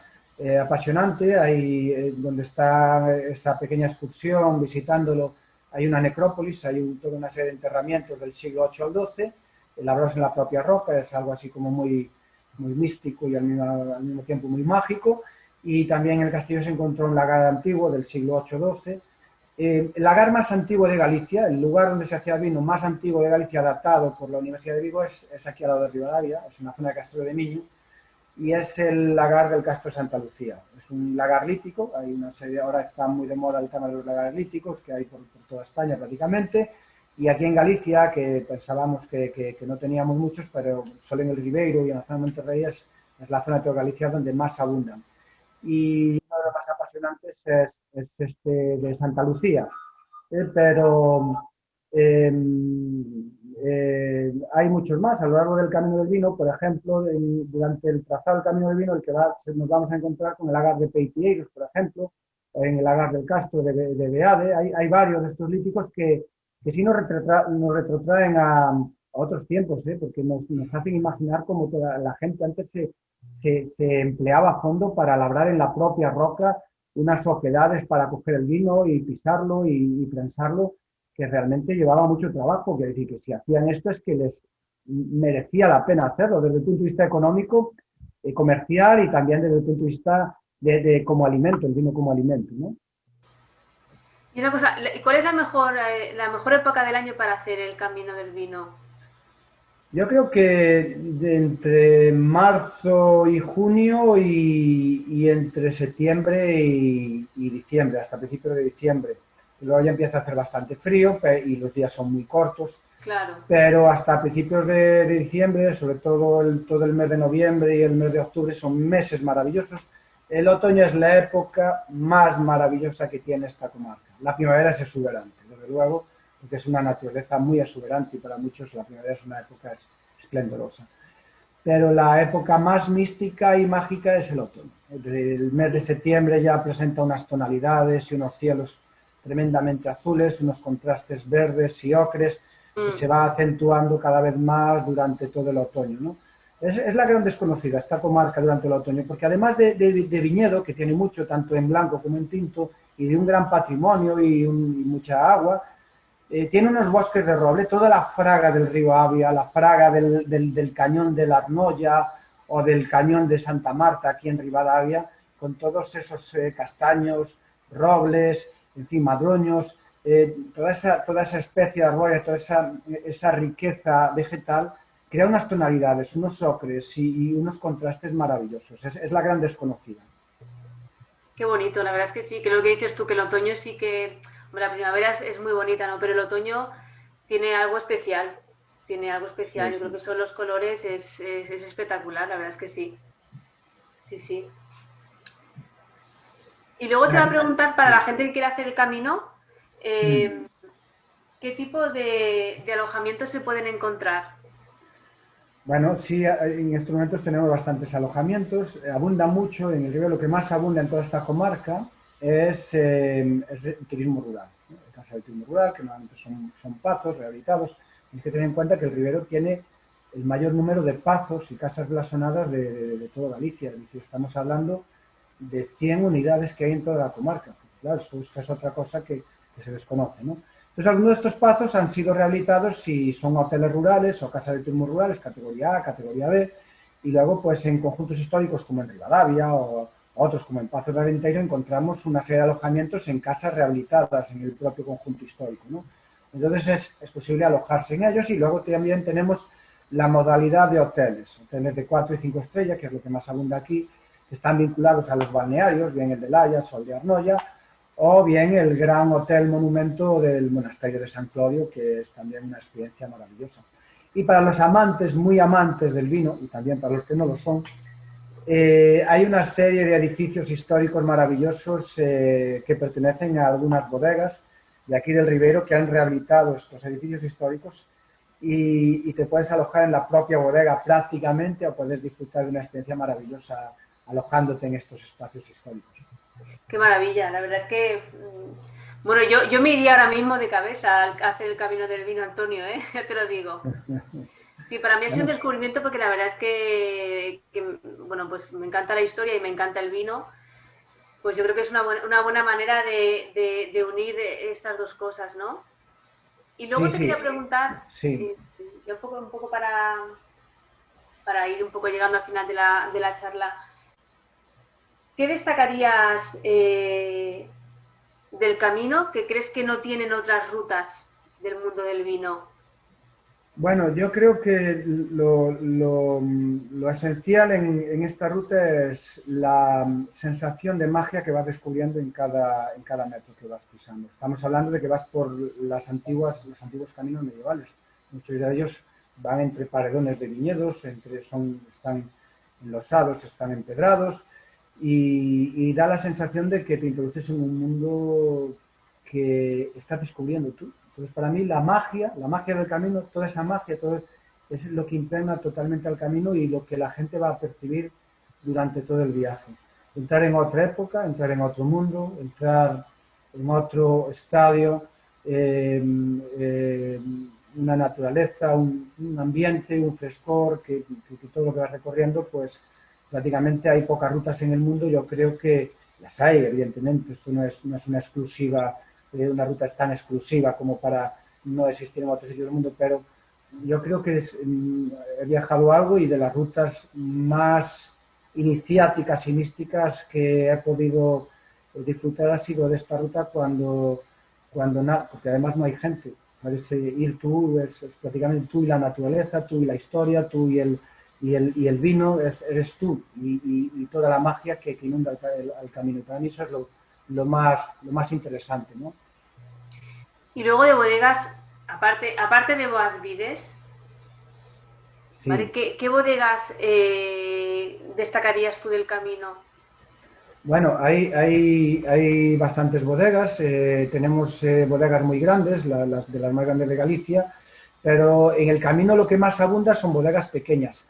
apasionante, ahí donde está esa pequeña excursión, visitándolo. Hay una necrópolis, hay toda una serie de enterramientos del siglo VIII al XII, elaborados en la propia roca, es algo así como muy místico y al mismo tiempo muy mágico. Y también en el castillo se encontró un lagar antiguo del siglo VIII-XII. El lagar más antiguo de Galicia, el lugar donde se hacía el vino más antiguo de Galicia, datado por la Universidad de Vigo, es aquí al lado de Rivadavia, es una zona de Castro de Miño, y es el lagar del Castro de Santa Lucía. Es un lagar lítico, hay una serie, ahora está muy de moda el tema de los lagares líticos, que hay por toda España prácticamente, y aquí en Galicia, que pensábamos que no teníamos muchos, pero solo en el Ribeiro y en la zona de Monterrey es la zona de toda Galicia donde más abundan. Y uno de los más apasionantes es este de Santa Lucía. Pero hay muchos más a lo largo del Camino del Vino. Por ejemplo, durante el trazado del Camino del Vino, nos vamos a encontrar con el lagar de Peitieiros, por ejemplo, o en el lagar del Castro de Beade. Hay varios de estos líticos que sí nos retrotraen a otros tiempos, porque nos hacen imaginar cómo toda la gente antes se empleaba a fondo para labrar en la propia roca unas oquedades para coger el vino y pisarlo y prensarlo, que realmente llevaba mucho trabajo. Quiere decir que si hacían esto es que les merecía la pena hacerlo desde el punto de vista económico, comercial, y también desde el punto de vista como alimento, el vino como alimento, ¿no?
Y una cosa, ¿cuál es la mejor época del año para hacer el Camino del Vino?
Yo creo que entre marzo y junio y entre septiembre y diciembre, hasta principios de diciembre. Luego ya empieza a hacer bastante frío y los días son muy cortos.
Claro.
Pero hasta principios de diciembre, sobre todo todo el mes de noviembre y el mes de octubre, son meses maravillosos. El otoño es la época más maravillosa que tiene esta comarca. La primavera es exuberante, desde luego, porque es una naturaleza muy exuberante y para muchos la primavera es una época esplendorosa. Pero la época más mística y mágica es el otoño. El mes de septiembre ya presenta unas tonalidades y unos cielos tremendamente azules, unos contrastes verdes y ocres, que se va acentuando cada vez más durante todo el otoño, ¿no? Es la gran desconocida esta comarca durante el otoño, porque además de viñedo, que tiene mucho, tanto en blanco como en tinto, y de un gran patrimonio y mucha agua, tiene unos bosques de roble, toda la fraga del río Avia, la fraga del cañón de la Arnoya o del cañón de Santa Marta, aquí en Rivadavia, con todos esos castaños, robles, en fin, madroños, toda esa especie de arbórea, toda esa riqueza vegetal, crea unas tonalidades, unos ocres y unos contrastes maravillosos. Es la gran desconocida.
Qué bonito, la verdad es que sí, que lo que dices tú, que el otoño sí que... Bueno, la primavera es muy bonita, ¿no? Pero el otoño tiene algo especial, tiene algo especial.
Sí,
Yo creo
sí.
que son los colores, es espectacular, la verdad es que sí. Sí, sí. Y luego te va a preguntar, para la gente que quiere hacer el camino,
Mm.
¿qué tipo de alojamientos se pueden encontrar?
Bueno, sí, en estos momentos tenemos bastantes alojamientos, abunda mucho, en el río lo que más abunda en toda esta comarca es el turismo rural, ¿no? Casa de turismo rural, que normalmente son pazos rehabilitados. Tienes que tener en cuenta que el Ribero tiene el mayor número de pazos y casas blasonadas de toda Galicia. Es decir, estamos hablando de 100 unidades que hay en toda la comarca. Claro, eso es otra cosa que se desconoce, ¿no? Entonces, algunos de estos pazos han sido rehabilitados y son hoteles rurales o casas de turismo rurales, categoría A, categoría B, y luego, pues en conjuntos históricos como en Rivadavia o otros como en Pazos de Arenteiro, encontramos una serie de alojamientos en casas rehabilitadas en el propio conjunto histórico, ¿no? Entonces, es posible alojarse en ellos, y luego también tenemos la modalidad de hoteles de 4 y 5 estrellas, que es lo que más abunda aquí, que están vinculados a los balnearios, bien el de Layas o el de Arnoya, o bien el gran hotel monumento del monasterio de San Clodio, que es también una experiencia maravillosa. Y para los amantes, muy amantes del vino, y también para los que no lo son, hay una serie de edificios históricos maravillosos que pertenecen a algunas bodegas de aquí del Ribero que han rehabilitado estos edificios históricos, y te puedes alojar en la propia bodega prácticamente, o puedes disfrutar de una experiencia maravillosa alojándote en estos espacios históricos.
Qué maravilla, la verdad es que... Bueno, yo me iría ahora mismo de cabeza a hacer el camino del vino, Antonio, ¿eh? Ya te lo digo. Sí, para mí ha sido un
Bueno,
descubrimiento porque la verdad es que, bueno, pues me encanta la historia y me encanta el vino. Pues yo creo que es una buena manera de unir estas dos cosas, ¿no? Y luego
sí,
te
sí,
quería preguntar,
sí.
ya un poco para ir un poco llegando al final de la charla, ¿qué destacarías del camino que crees que no tienen otras rutas del mundo del vino?
Bueno, yo creo que lo esencial en esta ruta es la sensación de magia que vas descubriendo en cada metro que vas pisando. Estamos hablando de que vas por los antiguos caminos medievales. Muchos de ellos van entre paredones de viñedos, están enlosados, están empedrados, y da la sensación de que te introduces en un mundo que estás descubriendo tú. Entonces, para mí, la magia del camino, toda esa magia, todo es lo que impregna totalmente al camino y lo que la gente va a percibir durante todo el viaje. Entrar en otra época, entrar en otro mundo, entrar en otro estadio, una naturaleza, un ambiente, un frescor, que todo lo que vas recorriendo, pues prácticamente hay pocas rutas en el mundo. Yo creo que las hay, evidentemente, esto no es una exclusiva, una ruta es tan exclusiva como para no existir en otros sitios del mundo, pero yo creo que he viajado algo y de las rutas más iniciáticas y místicas que he podido disfrutar ha sido de esta ruta porque además no hay gente. Parece ir tú, es prácticamente tú y la naturaleza, tú y la historia, tú y el vino, eres tú y toda la magia que inunda el camino. Para mí eso es lo más interesante, ¿no?
Y luego de bodegas, aparte de Boas Vides,
Sí.
¿vale? ¿Qué bodegas destacarías tú del camino?
Bueno, hay bastantes bodegas, tenemos bodegas muy grandes, de las más grandes de Galicia, pero en el camino lo que más abunda son bodegas pequeñas,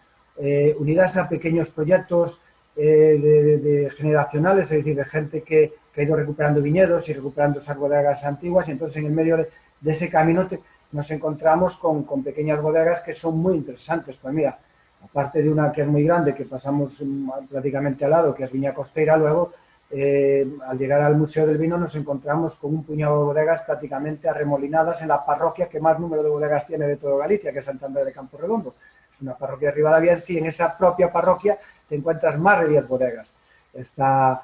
unidas a pequeños proyectos de generacionales, es decir, de gente que ha ido recuperando viñedos y recuperando esas bodegas antiguas, y entonces en el medio de ese camino nos encontramos con pequeñas bodegas que son muy interesantes. Pues mira, aparte de una que es muy grande, que pasamos prácticamente al lado, que es Viña Costeira, luego, al llegar al Museo del Vino, nos encontramos con un puñado de bodegas prácticamente arremolinadas en la parroquia que más número de bodegas tiene de toda Galicia, que es Santander de Campo Redondo. Es una parroquia de Ribadavia, sí, en esa propia parroquia te encuentras más de 10 bodegas. Está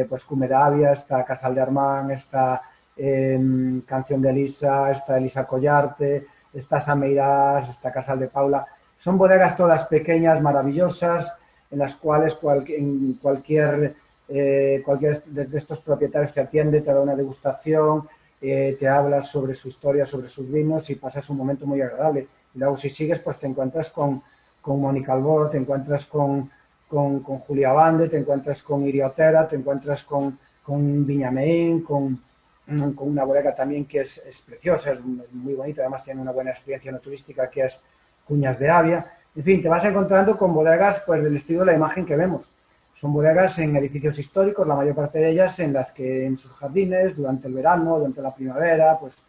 pues Cumeravia, está Casal de Armán, está Canción de Elisa, está Elisa Collarte, está Sameirás, está Casal de Paula. Son bodegas todas pequeñas, maravillosas, en las cuales cualquier de estos propietarios te atiende, te da una degustación, te habla sobre su historia, sobre sus vinos y pasas un momento muy agradable. Y luego si sigues, pues te encuentras con Mónica Albor, te encuentras con Julia Bande, te encuentras con Iriotera, te encuentras con Viñameín, con una bodega también que es preciosa, es muy bonita, además tiene una buena experiencia no turística que es Cuñas de Avia. En fin, te vas encontrando con bodegas pues del estilo de la imagen que vemos. Son bodegas en edificios históricos, la mayor parte de ellas en las que en sus jardines, durante el verano, durante la primavera, pues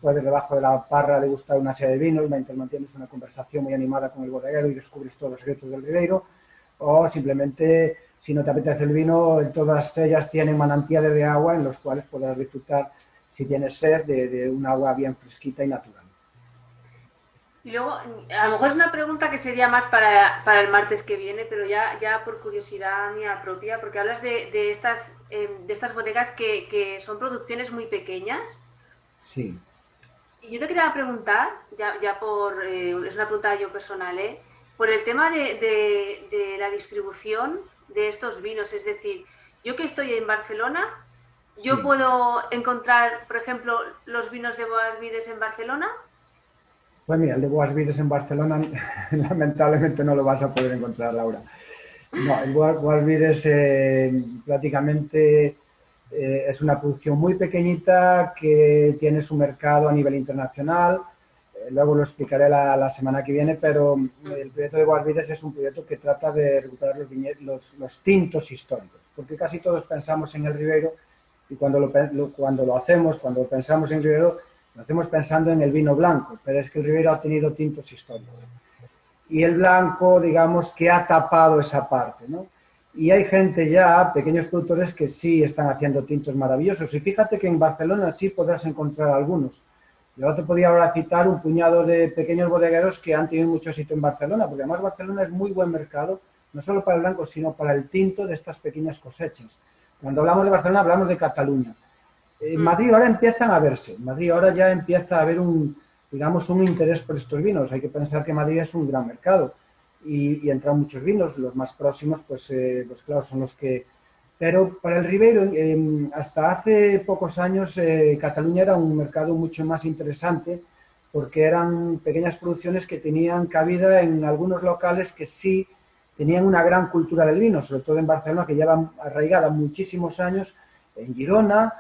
puedes debajo de la parra degustar una serie de vinos, mientras mantienes una conversación muy animada con el bodeguero y descubres todos los secretos del Ribeiro, o simplemente, si no te apetece el vino, todas ellas tienen manantiales de agua en los cuales podrás disfrutar, si tienes sed, de un agua bien fresquita y natural.
Y luego, a lo mejor es una pregunta que sería más para el martes que viene, pero ya por curiosidad mía propia, porque hablas de estas bodegas que son producciones muy pequeñas.
Sí.
Y yo te quería preguntar, es una pregunta yo personal, por el tema de la distribución de estos vinos. Es decir, yo que estoy en Barcelona, ¿yo
Sí.
puedo encontrar, por ejemplo, los vinos de Boas Vides en Barcelona?
Pues mira, el de Boas Vides en Barcelona lamentablemente no lo vas a poder encontrar, Laura. No, el Boas Vides prácticamente es una producción muy pequeñita que tiene su mercado a nivel internacional. Luego lo explicaré la semana que viene, pero el proyecto de Boas Vides es un proyecto que trata de recuperar los tintos históricos, porque casi todos pensamos en el Ribeiro y cuando lo pensamos en Ribeiro, lo hacemos pensando en el vino blanco, pero es que el Ribeiro ha tenido tintos históricos. Y el blanco, digamos, que ha tapado esa parte, ¿no? Y hay gente ya, pequeños productores, que sí están haciendo tintos maravillosos. Y fíjate que en Barcelona sí podrás encontrar algunos. Yo te podía ahora citar un puñado de pequeños bodegueros que han tenido mucho éxito en Barcelona, porque además Barcelona es muy buen mercado, no solo para el blanco, sino para el tinto de estas pequeñas cosechas. Cuando hablamos de Barcelona, hablamos de Cataluña. En Madrid ahora empiezan a verse. En Madrid ahora ya empieza a haber un interés por estos vinos. Hay que pensar que Madrid es un gran mercado y entran muchos vinos. Los más próximos, pues claro, son los que... Pero para el Ribeiro, hasta hace pocos años, Cataluña era un mercado mucho más interesante porque eran pequeñas producciones que tenían cabida en algunos locales que sí tenían una gran cultura del vino, sobre todo en Barcelona, que lleva arraigada muchísimos años, en Girona,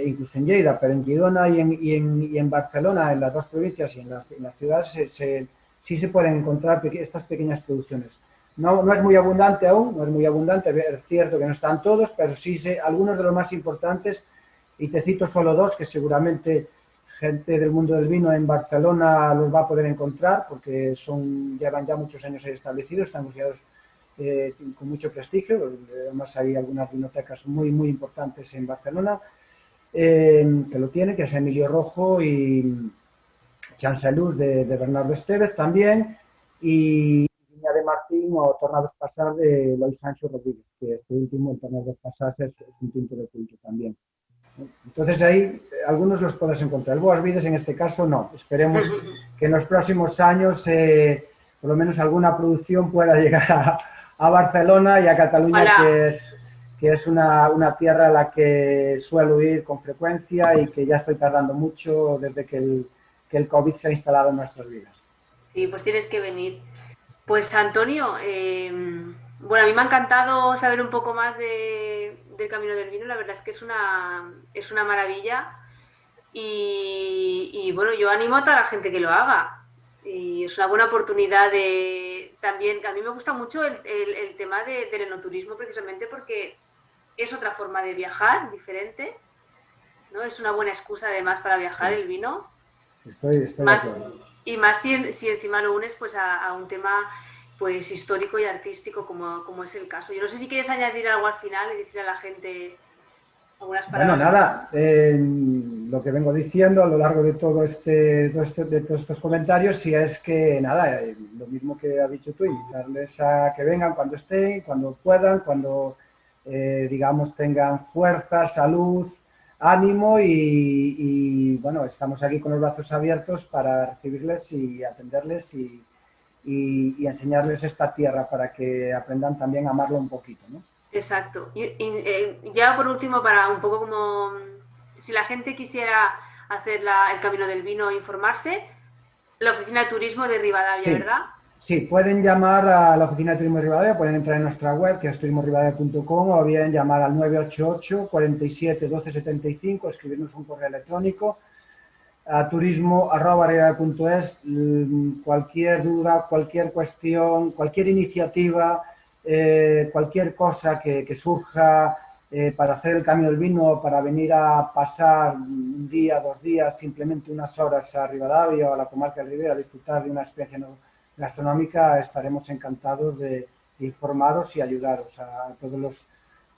incluso en Lleida, pero en Girona y en Barcelona, en las dos provincias y en las ciudades, sí se pueden encontrar estas pequeñas producciones. No es muy abundante aún, no es muy abundante, es cierto que no están todos, pero sí algunos de los más importantes, y te cito solo dos, que seguramente gente del mundo del vino en Barcelona los va a poder encontrar, porque llevan ya muchos años ahí establecidos, están considerados con mucho prestigio, además hay algunas vinotecas muy, muy importantes en Barcelona, que lo tienen, que es Emilio Rojo y Chanceluz de Bernardo Estevez también, y Viña de Martín o Tornados Pasar de Lois Sancho Rodríguez, que este último, el Tornados Pasar, es un tinto de culto también. Entonces ahí algunos los puedes encontrar. El Boas Vides en este caso no. Esperemos que en los próximos años por lo menos alguna producción pueda llegar a Barcelona y a Cataluña, que es una tierra a la que suelo ir con frecuencia y que ya estoy tardando mucho desde que el COVID se ha instalado en nuestras vidas.
Sí, pues tienes que venir. Pues Antonio, bueno, a mí me ha encantado saber un poco más del Camino del Vino, la verdad es que es una maravilla y bueno, yo animo a toda la gente que lo haga y es una buena oportunidad también, a mí me gusta mucho el tema del enoturismo precisamente porque es otra forma de viajar, diferente, ¿no? Es una buena excusa además para viajar el vino.
Estoy
más,
de acuerdo.
Y más si encima lo unes pues a un tema pues histórico y artístico como es el caso. Yo no sé si quieres añadir algo al final y decir a la gente algunas palabras.
Bueno, nada, lo que vengo diciendo a lo largo de de todos estos comentarios, sí es que nada, lo mismo que has dicho tú, invitarles a que vengan cuando estén, cuando puedan, cuando digamos tengan fuerza, salud, ánimo y bueno, estamos aquí con los brazos abiertos para recibirles y atenderles y enseñarles esta tierra para que aprendan también a amarlo un poquito, ¿no?
Exacto. Y ya por último, para un poco como si la gente quisiera hacer el Camino del Vino e informarse, la Oficina de Turismo de Rivadavia, sí, ¿verdad?
Sí, pueden llamar a la Oficina de Turismo de Rivadavia, pueden entrar en nuestra web, que es turismorivadavia.com, o bien llamar al 988 47 12 75, escribirnos un correo electrónico a turismo@rivadavia.es, cualquier duda, cualquier cuestión, cualquier iniciativa, cualquier cosa que surja para hacer el Camino del Vino, para venir a pasar un día, 2 días, simplemente unas horas a Rivadavia o a la comarca de Ribera a disfrutar de una experiencia gastronómica, estaremos encantados de informaros y ayudaros a todos los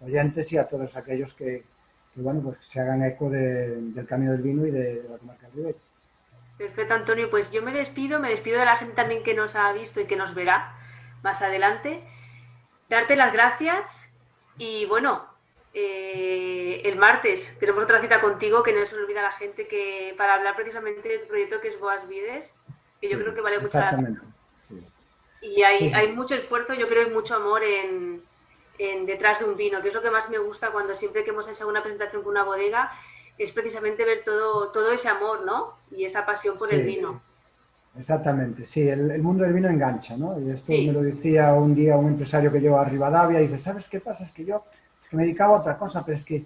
oyentes y a todos aquellos que bueno, pues se hagan eco del Camino del Vino y de la comarca de Ribera.
Perfecto, Antonio, pues yo me despido de la gente también que nos ha visto y que nos verá más adelante. Darte las gracias y bueno, el martes tenemos otra cita contigo, que no se olvida la gente, que para hablar precisamente de tu proyecto que es Boas Vides, que yo creo que vale mucho la pena. Sí. Y hay mucho esfuerzo, yo creo, y mucho amor detrás de un vino, que es lo que más me gusta cuando siempre que hemos hecho una presentación con una bodega, es precisamente ver todo ese amor, ¿no? Y esa pasión por el vino.
Exactamente, sí, el mundo del vino engancha, ¿no? Y esto me lo decía un día un empresario que lleva a Rivadavia y dice, ¿sabes qué pasa? Es que me dedicaba a otra cosa, pero es que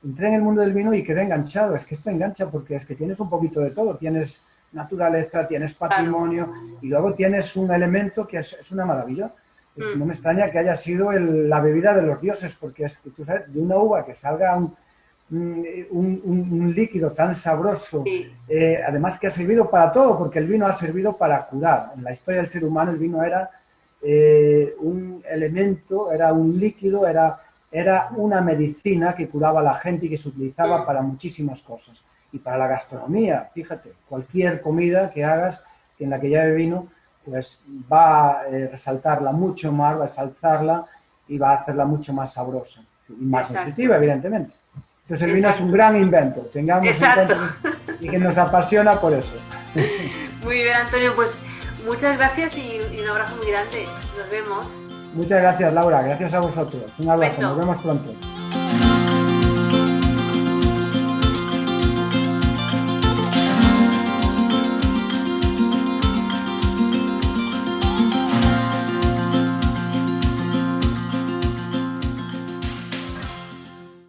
entré en el mundo del vino y quedé enganchado. Es que esto engancha porque es que tienes un poquito de todo, tienes naturaleza, tienes patrimonio, claro, y luego tienes un elemento que es una maravilla. No me extraña que haya sido la bebida de los dioses, porque es que tú sabes, de una uva que salga un líquido tan sabroso, además que ha servido para todo, porque el vino ha servido para curar. En la historia del ser humano el vino era un elemento, era un líquido, era una medicina que curaba a la gente y que se utilizaba para muchísimas cosas. Y para la gastronomía, fíjate, cualquier comida que hagas en la que lleve vino, pues va a resaltarla mucho más, va a exaltarla y va a hacerla mucho más sabrosa y más nutritiva, evidentemente. Entonces el vino es un gran invento, tengamos en cuenta y que nos apasiona por eso.
Muy bien, Antonio, pues muchas gracias y un abrazo muy grande. Nos vemos.
Muchas gracias, Laura, gracias a vosotros. Un abrazo, nos vemos pronto.